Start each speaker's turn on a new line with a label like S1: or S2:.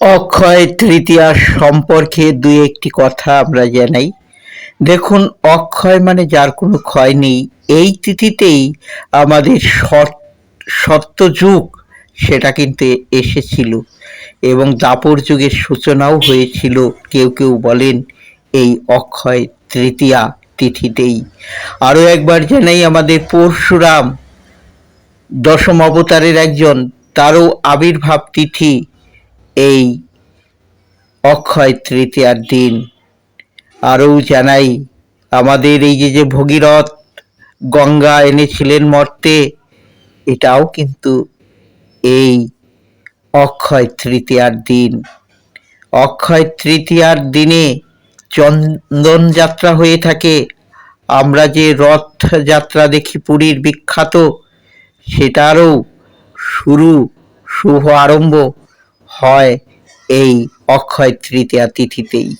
S1: অক্ষয় তৃতীয়া সম্পর্কে দুই একটি কথা আমরা জানাই। দেখুন, অক্ষয় মানে যার কোনো ক্ষয় নেই। এই তিথিতেই আমাদের সত্যযুগ সেটা কিন্তু এসেছিল এবং দাপর যুগের সূচনাও হয়েছিল, কেউ কেউ বলেন এই অক্ষয় তৃতীয়া তিথিতেই। আরও একবার জানাই, আমাদের পরশুরাম দশম অবতারের একজন, তারও আবির্ভাব তিথি এই অক্ষয় তৃতীয়ার দিন। আরও জানাই, আমাদের এই যে ভগীরথ গঙ্গা এনেছিলেন মর্তে, এটাও কিন্তু এই অক্ষয় তৃতীয়ার দিন। অক্ষয় তৃতীয়ার দিনে চন্দন যাত্রা হয়ে থাকে। আমরা যে রথ যাত্রা দেখি পুরীর বিখ্যাত, সেটারও শুভ আরম্ভ হয় এই অক্ষয় তৃতীয়া তিথিতেই।